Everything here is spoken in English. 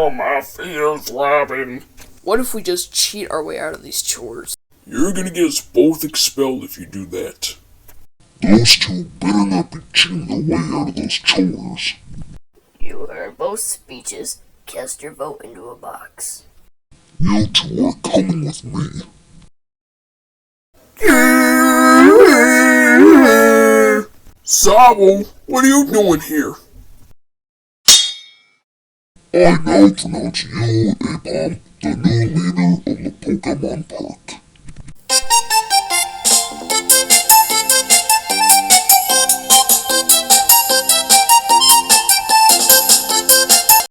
Oh, my feet are throbbing. What if we just cheat our way out of these chores? You're gonna get us both expelled if you do that. Those two better not be cheating their way out of those chores. You heard both speeches. Cast your vote into a box. You two are coming with me. Sabo, what are you doing here? I now pronounce you, Abom, the new leader of the Pokemon Park.